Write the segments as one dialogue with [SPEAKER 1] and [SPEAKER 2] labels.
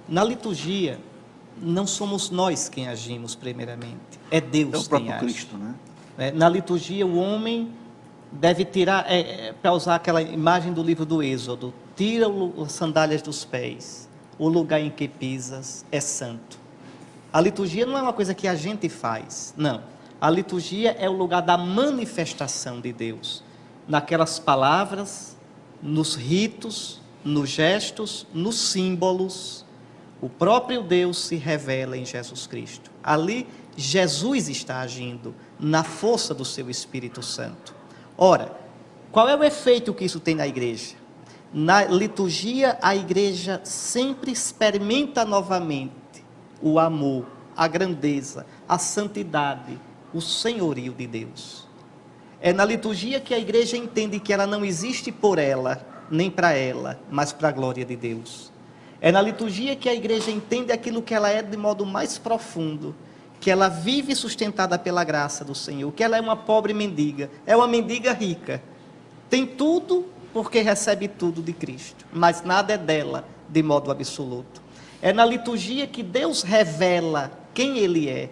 [SPEAKER 1] Na liturgia, não somos nós quem agimos primeiramente, é Deus
[SPEAKER 2] É o próprio
[SPEAKER 1] quem age.
[SPEAKER 2] Cristo, né?
[SPEAKER 1] Na liturgia, o homem deve tirar, para usar aquela imagem do livro do Êxodo, tira as sandálias dos pés, o lugar em que pisas é santo. A liturgia não é uma coisa que a gente faz, não. A liturgia é o lugar da manifestação de Deus, naquelas palavras, nos ritos, nos gestos, nos símbolos. O próprio Deus se revela em Jesus Cristo. Ali, Jesus está agindo na força do seu Espírito Santo. Ora, qual é o efeito que isso tem na igreja? Na liturgia, a igreja sempre experimenta novamente o amor, a grandeza, a santidade, o senhorio de Deus. É na liturgia que a igreja entende que ela não existe por ela, nem para ela, mas para a glória de Deus. É na liturgia que a igreja entende aquilo que ela é de modo mais profundo, que ela vive sustentada pela graça do Senhor, que ela é uma pobre mendiga, é uma mendiga rica. Tem tudo porque recebe tudo de Cristo, mas nada é dela de modo absoluto. É na liturgia que Deus revela quem Ele é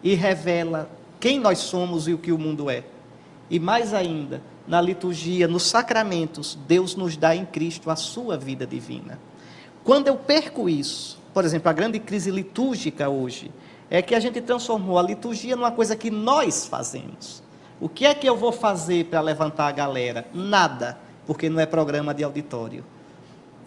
[SPEAKER 1] e revela quem nós somos e o que o mundo é. E mais ainda, na liturgia, nos sacramentos, Deus nos dá em Cristo a sua vida divina. Quando eu perco isso, por exemplo, a grande crise litúrgica hoje, é que a gente transformou a liturgia numa coisa que nós fazemos. O que é que eu vou fazer para levantar a galera? Nada, porque não é programa de auditório.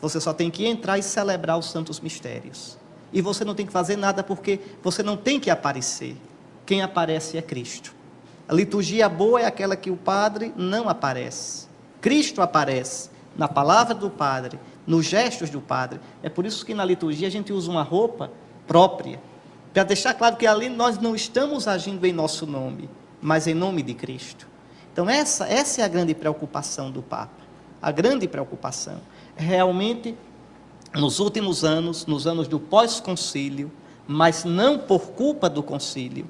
[SPEAKER 1] Você só tem que entrar e celebrar os santos mistérios. E você não tem que fazer nada porque você não tem que aparecer. Quem aparece é Cristo. A liturgia boa é aquela que o padre não aparece. Cristo aparece na palavra do padre, nos gestos do padre. É por isso que na liturgia a gente usa uma roupa própria, para deixar claro que ali nós não estamos agindo em nosso nome, mas em nome de Cristo. Então essa é a grande preocupação do Papa. A grande preocupação. Realmente, nos últimos anos, nos anos do pós-concílio, mas não por culpa do concílio,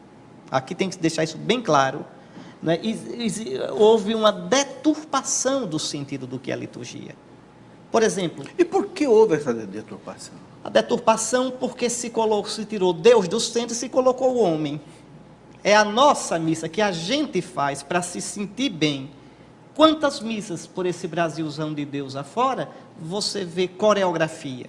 [SPEAKER 1] aqui tem que deixar isso bem claro, né? Houve uma deturpação do sentido do que é a liturgia. Por exemplo...
[SPEAKER 2] E por que houve essa deturpação?
[SPEAKER 1] A deturpação porque se tirou Deus do centro e se colocou o homem. É a nossa missa que a gente faz para se sentir bem. Quantas missas por esse Brasilzão de Deus afora, você vê coreografia?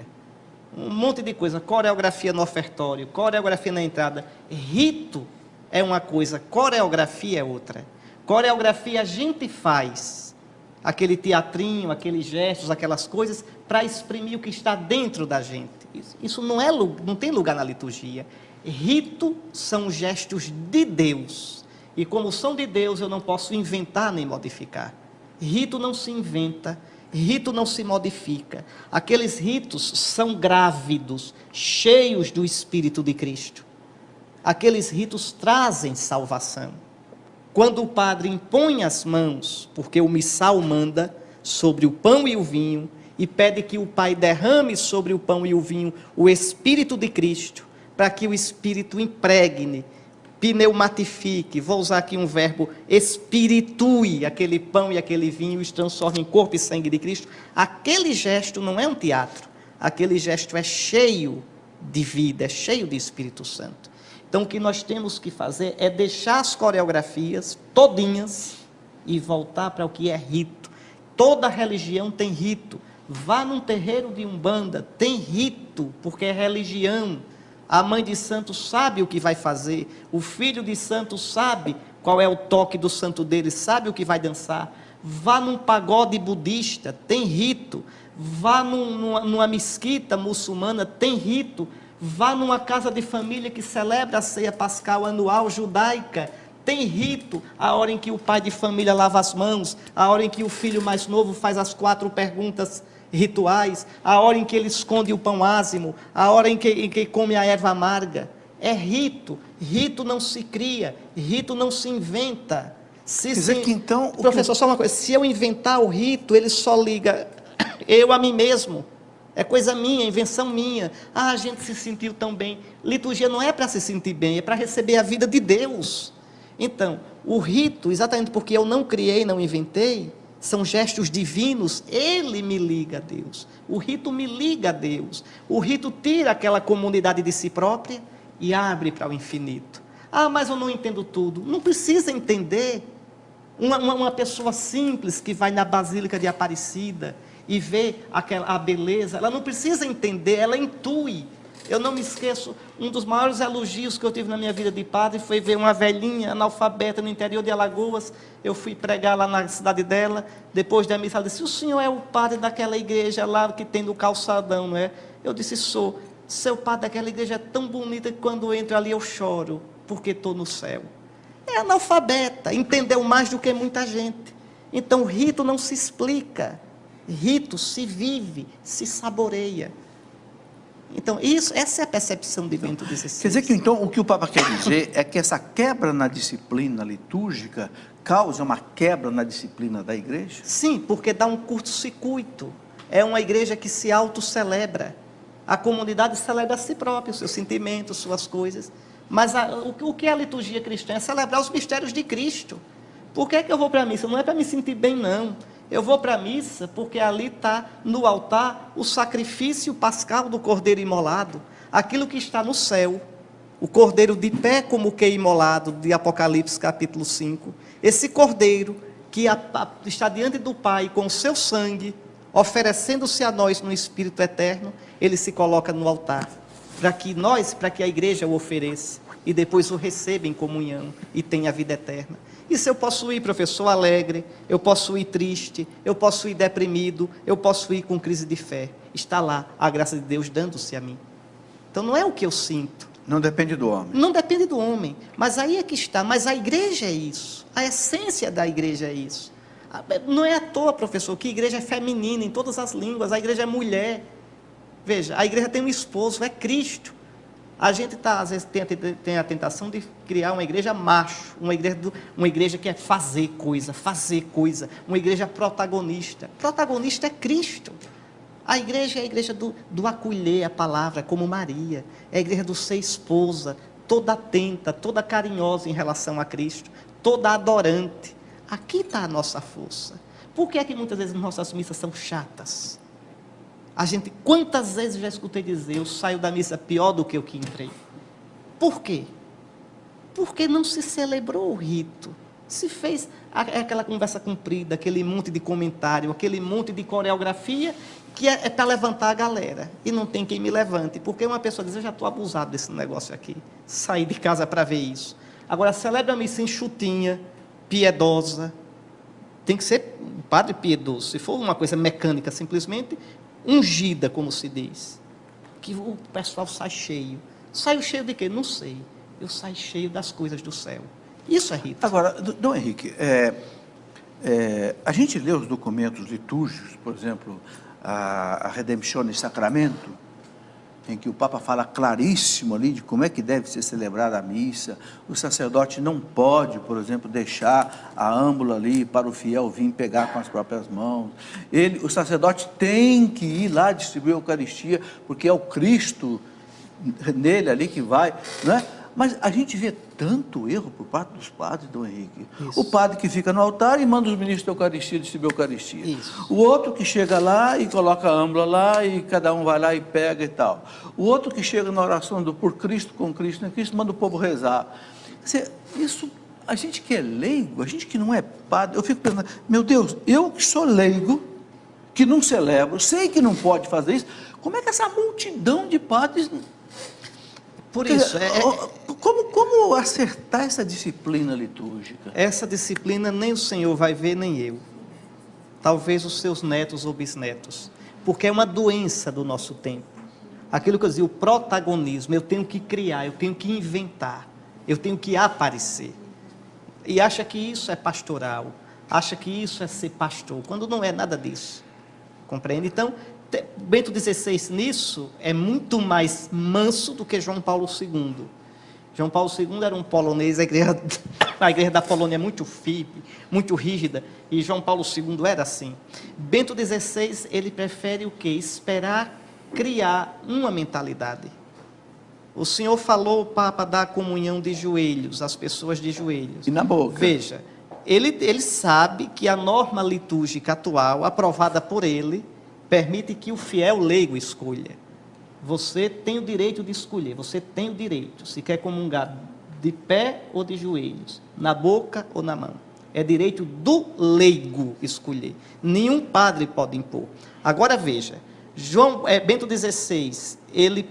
[SPEAKER 1] Um monte de coisa, coreografia no ofertório, coreografia na entrada. Rito é uma coisa, coreografia é outra. Coreografia a gente faz, aquele teatrinho, aqueles gestos, aquelas coisas, para exprimir o que está dentro da gente. Isso não tem lugar na liturgia. Rito são gestos de Deus. E como são de Deus, eu não posso inventar nem modificar. Rito não se inventa, rito não se modifica. Aqueles ritos são grávidos, cheios do Espírito de Cristo. Aqueles ritos trazem salvação. Quando o padre impõe as mãos, porque o missal manda, sobre o pão e o vinho, e pede que o Pai derrame sobre o pão e o vinho o Espírito de Cristo, para que o Espírito impregne, pneumatifique, vou usar aqui um verbo, espiritue aquele pão e aquele vinho e os transforme em corpo e sangue de Cristo. Aquele gesto não é um teatro, aquele gesto é cheio de vida, é cheio de Espírito Santo. Então o que nós temos que fazer é deixar as coreografias todinhas e voltar para o que é rito. Toda religião tem rito. Vá num terreiro de Umbanda, tem rito, porque é religião. A mãe de santo sabe o que vai fazer, o filho de santo sabe qual é o toque do santo dele, sabe o que vai dançar. Vá num pagode budista, tem rito. Vá numa mesquita muçulmana, tem rito. Vá numa casa de família que celebra a ceia pascal anual judaica, tem rito. A hora em que o pai de família lava as mãos, a hora em que o filho mais novo faz as 4 perguntas rituais, a hora em que ele esconde o pão ázimo, a hora em que come a erva amarga. É rito. Rito não se cria, rito não se inventa.
[SPEAKER 2] Quer dizer que então...
[SPEAKER 1] Professor, só uma coisa, se eu inventar o rito, ele só liga eu a mim mesmo. É coisa minha, invenção minha. Ah, a gente se sentiu tão bem. Liturgia não é para se sentir bem, é para receber a vida de Deus. Então, o rito, exatamente porque eu não criei, não inventei, são gestos divinos, ele me liga a Deus. O rito me liga a Deus. O rito tira aquela comunidade de si própria e abre para o infinito. Ah, mas eu não entendo tudo. Não precisa entender. Uma pessoa simples que vai na Basílica de Aparecida e vê a beleza, ela não precisa entender, ela intui. Eu não me esqueço, um dos maiores elogios que eu tive na minha vida de padre foi ver uma velhinha analfabeta no interior de Alagoas. Eu fui pregar lá na cidade dela, depois da missa ela disse: o senhor é o padre daquela igreja lá que tem no calçadão, não é? Eu disse: sou. Seu padre daquela igreja é tão bonita que quando eu entro ali eu choro, porque estou no céu. É analfabeta, entendeu mais do que muita gente. Então, rito não se explica, rito se vive, se saboreia. Então, essa é a percepção de Bento XVI.
[SPEAKER 2] Quer dizer que, então, o que o Papa quer dizer é que essa quebra na disciplina litúrgica causa uma quebra na disciplina da igreja?
[SPEAKER 1] Sim, porque dá um curto-circuito. É uma igreja que se autocelebra. A comunidade celebra a si própria, os seus sentimentos, suas coisas. Mas o que é a liturgia cristã? É celebrar os mistérios de Cristo. Por que é que eu vou para a missa? Não é para me sentir bem, não. Eu vou para a missa porque ali está no altar o sacrifício pascal do Cordeiro imolado, aquilo que está no céu, o Cordeiro de pé como que imolado, de Apocalipse capítulo 5, esse Cordeiro que está diante do Pai com o seu sangue, oferecendo-se a nós no Espírito eterno, ele se coloca no altar, para que a igreja o ofereça, e depois o receba em comunhão, e tenha a vida eterna. Isso eu posso ir, professor, alegre, eu posso ir triste, eu posso ir deprimido, eu posso ir com crise de fé. Está lá a graça de Deus dando-se a mim. Então não é o que eu sinto.
[SPEAKER 2] Não depende do homem.
[SPEAKER 1] Não depende do homem, mas aí é que está. Mas a igreja é isso, a essência da igreja é isso. Não é à toa, professor, que a igreja é feminina em todas as línguas, a igreja é mulher. Veja, a igreja tem um esposo, é Cristo. A gente às vezes tem a tentação de criar uma igreja macho, uma igreja que é fazer coisa, uma igreja protagonista. Protagonista é Cristo. A igreja é a igreja do acolher a palavra, como Maria. É a igreja do ser esposa, toda atenta, toda carinhosa em relação a Cristo, toda adorante. Aqui está a nossa força. Por que é que muitas vezes nossas missas são chatas? Quantas vezes já escutei dizer, eu saio da missa pior do que o que entrei. Por quê? Porque não se celebrou o rito. Se fez aquela conversa comprida, aquele monte de comentário, aquele monte de coreografia, que é para levantar a galera. E não tem quem me levante. Porque uma pessoa diz: eu já estou abusado desse negócio aqui. Saí de casa para ver isso. Agora, celebra a missa enxutinha, piedosa. Tem que ser um padre piedoso. Se for uma coisa mecânica, simplesmente ungida, como se diz, que o pessoal sai cheio. Saio cheio de quê? Não sei. Eu saio cheio das coisas do céu. Isso é rito.
[SPEAKER 2] Agora, Dom Henrique, a gente lê os documentos litúrgicos, por exemplo, a Redemptione Sacramento, em que o Papa fala claríssimo ali de como é que deve ser celebrada a missa. O sacerdote não pode, por exemplo, deixar a âmbula ali para o fiel vir pegar com as próprias mãos. O sacerdote tem que ir lá distribuir a Eucaristia, porque é o Cristo nele ali que vai, não é? Mas a gente vê tanto erro por parte dos padres, Dom Henrique. Isso. O padre que fica no altar e manda os ministros da Eucaristia distribuir a Eucaristia. Isso. O outro que chega lá e coloca a âmbula lá e cada um vai lá e pega e tal. O outro que chega na oração do por Cristo, com Cristo, em Cristo, manda o povo rezar. Quer dizer, isso, a gente que é leigo, a gente que não é padre, eu fico pensando, meu Deus, eu que sou leigo, que não celebro, sei que não pode fazer isso, como é que essa multidão de padres...
[SPEAKER 1] Por isso,
[SPEAKER 2] como acertar essa disciplina litúrgica?
[SPEAKER 1] Essa disciplina nem o Senhor vai ver, nem eu. Talvez os seus netos ou bisnetos. Porque é uma doença do nosso tempo. Aquilo que eu dizia, o protagonismo. Eu tenho que criar, eu tenho que inventar, eu tenho que aparecer. E acha que isso é pastoral, acha que isso é ser pastor, quando não é nada disso. Compreende? Então, Bento XVI nisso é muito mais manso do que João Paulo II. João Paulo II era um polonês, a igreja da Polônia é muito firme, muito rígida, e João Paulo II era assim. Bento XVI, ele prefere o quê? Esperar criar uma mentalidade. O Senhor falou, o Papa, da comunhão de joelhos, as pessoas de joelhos.
[SPEAKER 2] E na boca.
[SPEAKER 1] Veja, ele sabe que a norma litúrgica atual, aprovada por ele, permite que o fiel leigo escolha. Você tem o direito de escolher, você tem o direito, se quer comungar de pé ou de joelhos, na boca ou na mão. É direito do leigo escolher. Nenhum padre pode impor. Agora veja, Bento XVI, ele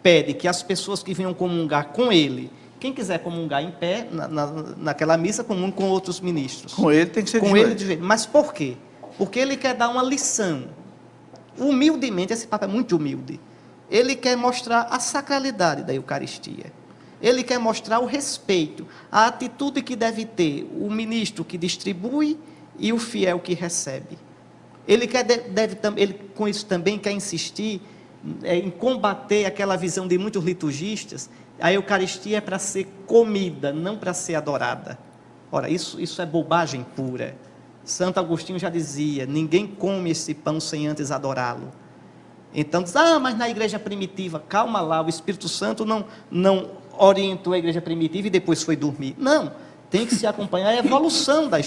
[SPEAKER 1] pede que as pessoas que venham comungar com ele, quem quiser comungar em pé, naquela missa, comungue com outros ministros.
[SPEAKER 2] Com ele tem que ser
[SPEAKER 1] com ele de joelho. Mas por quê? Porque ele quer dar uma lição. Humildemente, esse Papa é muito humilde. Ele quer mostrar a sacralidade da Eucaristia. Ele quer mostrar o respeito, a atitude que deve ter o ministro que distribui e o fiel que recebe. Ele com isso também quer insistir em combater aquela visão de muitos liturgistas. A Eucaristia é para ser comida, não para ser adorada. Ora, isso é bobagem pura. Santo Agostinho já dizia, ninguém come esse pão sem antes adorá-lo. Então diz, mas na igreja primitiva, calma lá, o Espírito Santo não orientou a igreja primitiva e depois foi dormir. Não, tem que se acompanhar a evolução na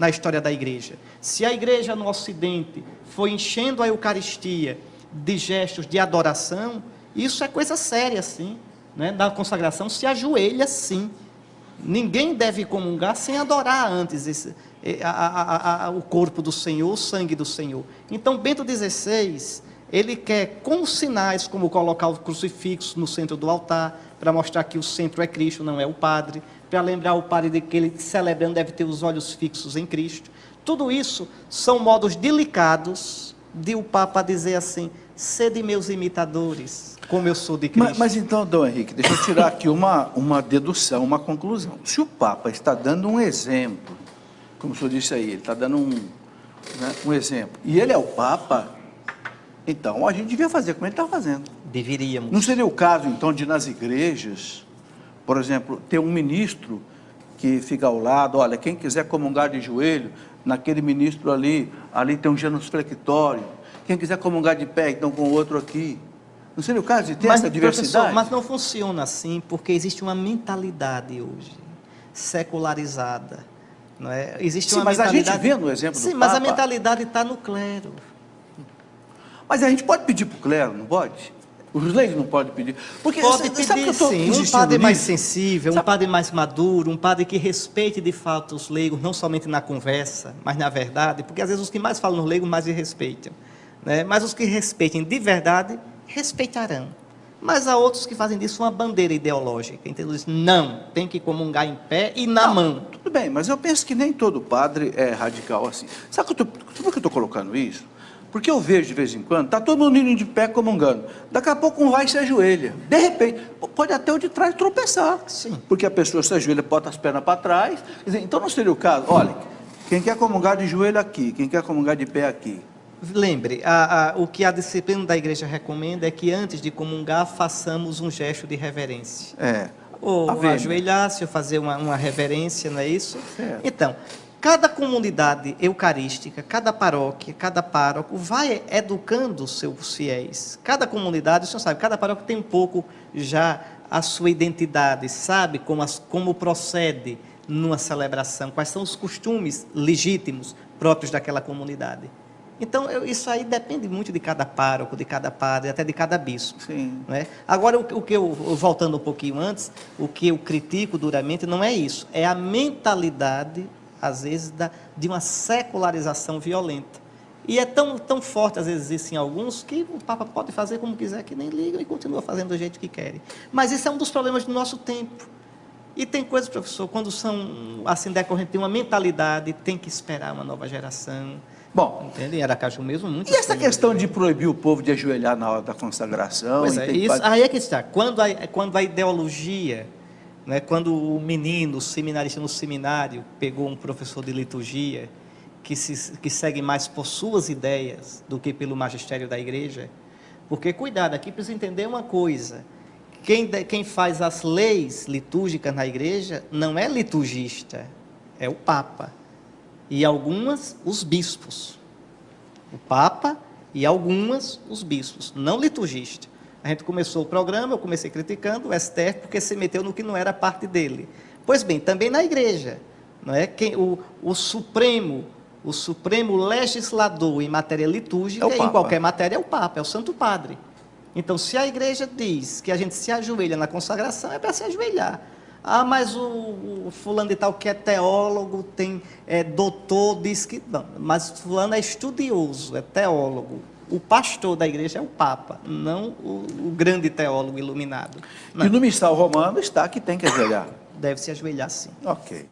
[SPEAKER 1] história da igreja. Se a igreja no Ocidente foi enchendo a Eucaristia de gestos de adoração, isso é coisa séria, sim. Né? Na consagração se ajoelha, sim. Ninguém deve comungar sem adorar antes o corpo do Senhor, o sangue do Senhor. Então, Bento XVI, ele quer, com sinais, como colocar o crucifixo no centro do altar, para mostrar que o centro é Cristo, não é o padre, para lembrar o padre de que ele, celebrando, deve ter os olhos fixos em Cristo. Tudo isso são modos delicados de o Papa dizer assim, sede meus imitadores, como eu sou de Cristo.
[SPEAKER 2] Mas então, Dom Henrique, deixa eu tirar aqui uma dedução, uma conclusão. Se o Papa está dando um exemplo, como o senhor disse aí, ele está dando um exemplo, e ele é o Papa, então a gente devia fazer como ele está fazendo.
[SPEAKER 1] Deveríamos.
[SPEAKER 2] Não seria o caso, então, de nas igrejas, por exemplo, ter um ministro que fica ao lado, olha, quem quiser comungar de joelho, naquele ministro ali tem um genuflexório, quem quiser comungar de pé, então com o outro aqui. Não seria o caso de ter essa diversidade?
[SPEAKER 1] Professor, mas não funciona assim, porque existe uma mentalidade hoje, secularizada. Não é? Existe uma
[SPEAKER 2] mas
[SPEAKER 1] mentalidade...
[SPEAKER 2] a gente vê no exemplo do Papa...
[SPEAKER 1] Sim, mas a mentalidade está no clero.
[SPEAKER 2] Mas a gente pode pedir para o clero, não pode? Os leigos não podem pedir. Porque
[SPEAKER 1] pode pedir, sim. Um padre mais sensível, um padre mais maduro, um padre que respeite de fato os leigos, não somente na conversa, mas na verdade, porque às vezes os que mais falam nos leigos mais respeitam. Né? Mas os que respeitem de verdade, respeitarão. Mas há outros que fazem disso uma bandeira ideológica. Então eles dizem, não, tem que comungar em pé e na mão.
[SPEAKER 2] Tudo bem, mas eu penso que nem todo padre é radical assim. Sabe por que eu estou colocando isso? Porque eu vejo de vez em quando, está todo mundo indo de pé comungando. Daqui a pouco um vai e se ajoelha. De repente, pode até o de trás tropeçar. Sim. Porque a pessoa se ajoelha, bota as pernas para trás. Quer dizer, então não seria o caso, olha, quem quer comungar de joelho aqui, quem quer comungar de pé aqui.
[SPEAKER 1] Lembre, o que a disciplina da igreja recomenda é que antes de comungar, façamos um gesto de reverência. Ou ajoelhar-se, ou fazer uma reverência, não é isso?
[SPEAKER 2] Certo.
[SPEAKER 1] Então, cada comunidade eucarística, cada paróquia, cada pároco vai educando os seus fiéis. Cada comunidade, o senhor sabe, cada paróquia tem um pouco já a sua identidade, sabe como procede numa celebração, quais são os costumes legítimos próprios daquela comunidade. Então, isso aí depende muito de cada pároco, de cada padre, até de cada bispo.
[SPEAKER 2] Sim.
[SPEAKER 1] Né? Agora, o que voltando um pouquinho antes, o que eu critico duramente não é isso, é a mentalidade, às vezes, de uma secularização violenta. E é tão forte, às vezes, isso em alguns, que o Papa pode fazer como quiser, que nem liga e continua fazendo do jeito que querem. Mas isso é um dos problemas do nosso tempo. E tem coisas, professor, quando são assim decorrentes de uma mentalidade, tem que esperar uma nova geração.
[SPEAKER 2] Bom,
[SPEAKER 1] entende? Em Aracaju mesmo, muito.
[SPEAKER 2] E essa questão de proibir o povo de ajoelhar na hora da consagração?
[SPEAKER 1] Pois é, isso, aí é que está. Quando a ideologia, né, quando o menino, o seminarista no seminário, pegou um professor de liturgia que segue mais por suas ideias do que pelo magistério da igreja, porque, cuidado, aqui precisa entender uma coisa, quem faz as leis litúrgicas na igreja não é liturgista, é o Papa. E algumas, os bispos. O Papa e algumas, os bispos, não liturgistas. A gente começou o programa, eu comecei criticando o STF porque se meteu no que não era parte dele. Pois bem, também na igreja. Não é? O Supremo legislador em matéria litúrgica, em qualquer matéria, é o Papa, é o Santo Padre. Então, se a igreja diz que a gente se ajoelha na consagração, é para se ajoelhar. Ah, mas o fulano de tal que é teólogo, doutor, diz que... Não, mas fulano é estudioso, é teólogo. O pastor da igreja é o Papa, não o grande teólogo iluminado. Não.
[SPEAKER 2] E no missal romano está que tem que ajoelhar.
[SPEAKER 1] Deve se ajoelhar, sim.
[SPEAKER 2] Ok.